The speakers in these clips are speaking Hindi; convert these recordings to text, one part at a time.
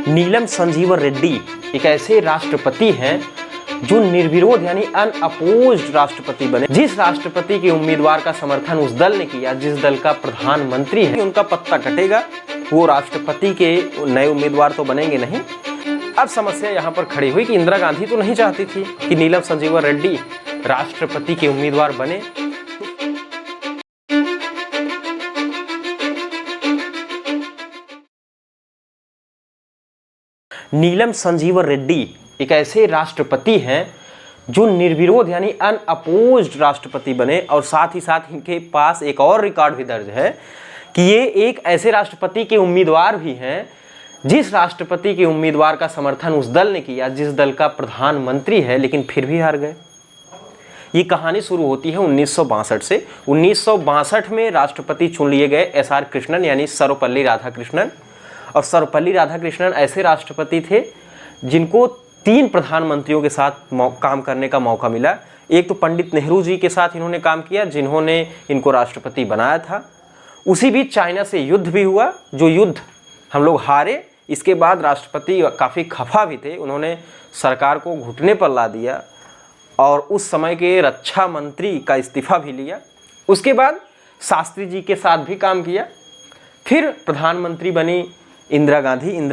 नीलम संजीवन रेड्डी एक ऐसे राष्ट्रपति हैं जो निर्विरोध यानी अनअपोज्ड राष्ट्रपति बने। जिस राष्ट्रपति के उम्मीदवार का समर्थन उस दल ने किया, जिस दल का प्रधानमंत्री है, उनका पत्ता कटेगा, वो राष्ट्रपति के नए उम्मीदवार तो बनेंगे नहीं। अब समस्या यहाँ पर खड़ी हुई कि इंदिरा गांधी तो नहीं चाहती थी कि नीलम संजीवन रेड्डी राष्ट्रपति के उम्मीदवार बने। नीलम संजीवन रेड्डी एक ऐसे राष्ट्रपति हैं जो निर्विरोध यानी अनअपोज्ड राष्ट्रपति बने, और साथ ही साथ इनके पास एक और रिकॉर्ड भी दर्ज है कि ये एक ऐसे राष्ट्रपति के उम्मीदवार भी हैं जिस राष्ट्रपति के उम्मीदवार का समर्थन उस दल ने किया, जिस दल का प्रधानमंत्री है, लेकिन फिर भी हार गए। ये कहानी शुरू होती है 1962 से। 1962 में राष्ट्रपति चुन लिए गए एस.आर. कृष्णन यानी सर्वपल्ली राधाकृष्णन। और सर्वपल्ली राधाकृष्णन ऐसे राष्ट्रपति थे जिनको 3 प्रधानमंत्रियों के साथ काम करने का मौका मिला। एक तो पंडित नेहरू जी के साथ इन्होंने काम किया, जिन्होंने इनको राष्ट्रपति बनाया था। उसी बीच चाइना से युद्ध भी हुआ, जो युद्ध हम लोग हारे। इसके बाद राष्ट्रपति काफ़ी खफा भी थे, उन्होंने सरकार को घुटने पर ला दिया और उस समय के रक्षा मंत्री का इस्तीफा भी लिया। उसके बाद शास्त्री जी के साथ भी काम किया। फिर प्रधानमंत्री बनी इंदिरा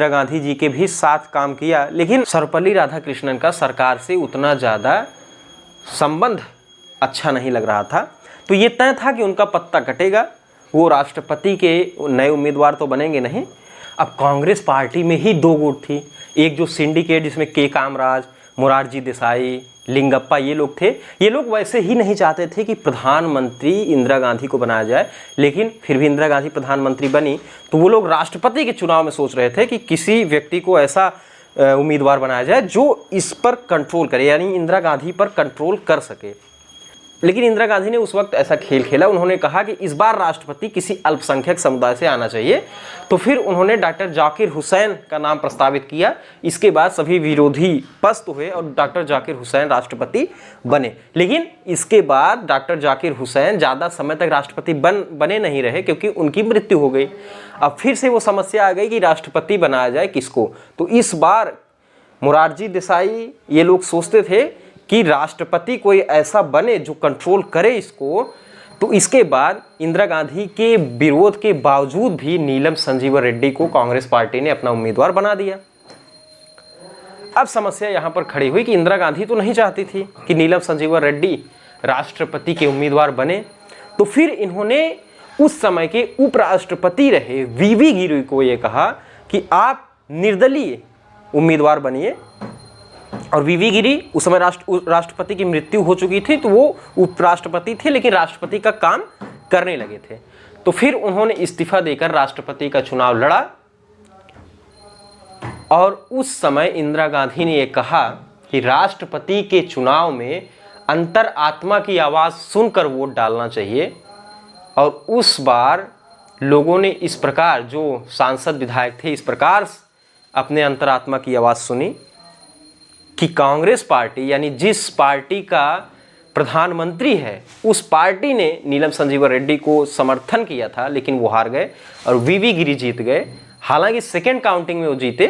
गांधी जी के भी साथ काम किया, लेकिन सर्वपल्ली राधाकृष्णन का सरकार से उतना ज़्यादा संबंध अच्छा नहीं लग रहा था। तो ये तय था कि उनका पत्ता कटेगा, वो राष्ट्रपति के नए उम्मीदवार तो बनेंगे नहीं। अब कांग्रेस पार्टी में ही 2 गुट थी। एक जो सिंडिकेट जिसमें के कामराज, मोरारजी देसाई, लिंगप्पा, ये लोग थे। ये लोग वैसे ही नहीं चाहते थे कि प्रधानमंत्री इंदिरा गांधी को बनाया जाए, लेकिन फिर भी इंदिरा गांधी प्रधानमंत्री बनी। तो वो लोग राष्ट्रपति के चुनाव में सोच रहे थे कि किसी व्यक्ति को ऐसा उम्मीदवार बनाया जाए जो इस पर कंट्रोल करे, यानी इंदिरा गांधी पर कंट्रोल कर सके। लेकिन इंदिरा गांधी ने उस वक्त ऐसा खेल खेला। उन्होंने कहा कि इस बार राष्ट्रपति किसी अल्पसंख्यक समुदाय से आना चाहिए। तो फिर उन्होंने डॉक्टर जाकिर हुसैन का नाम प्रस्तावित किया। इसके बाद सभी विरोधी पस्त हुए और डॉक्टर जाकिर हुसैन राष्ट्रपति बने। लेकिन इसके बाद डॉक्टर जाकिर हुसैन ज़्यादा समय तक राष्ट्रपति बने नहीं रहे, क्योंकि उनकी मृत्यु हो गई। अब फिर से वो समस्या आ गई कि राष्ट्रपति बनाया जाए किसको। तो इस बार मोरारजी देसाई, ये लोग सोचते थे कि राष्ट्रपति कोई ऐसा बने जो कंट्रोल करे इसको। तो इसके बाद इंदिरा गांधी के विरोध के बावजूद भी नीलम संजीवन रेड्डी को कांग्रेस पार्टी ने अपना उम्मीदवार बना दिया। अब समस्या यहाँ पर खड़ी हुई कि इंदिरा गांधी तो नहीं चाहती थी कि नीलम संजीवन रेड्डी राष्ट्रपति के उम्मीदवार बने। तो फिर इन्होंने उस समय के उपराष्ट्रपति रहे वी.वी. गिरी को ये कहा कि आप निर्दलीय उम्मीदवार बनिए। और वी.वी. गिरी उस समय राष्ट्रपति की मृत्यु हो चुकी थी, तो वो उपराष्ट्रपति थे, लेकिन राष्ट्रपति का काम करने लगे थे। तो फिर उन्होंने इस्तीफा देकर राष्ट्रपति का चुनाव लड़ा। और उस समय इंदिरा गांधी ने ये कहा कि राष्ट्रपति के चुनाव में अंतरात्मा की आवाज़ सुनकर वोट डालना चाहिए। और उस बार लोगों ने इस प्रकार, जो सांसद विधायक थे, इस प्रकार अपने अंतरात्मा की आवाज़ सुनी कि कांग्रेस पार्टी, यानी जिस पार्टी का प्रधानमंत्री है, उस पार्टी ने नीलम संजीवन रेड्डी को समर्थन किया था, लेकिन वो हार गए और वी.वी. गिरी जीत गए। हालांकि सेकेंड काउंटिंग में वो जीते,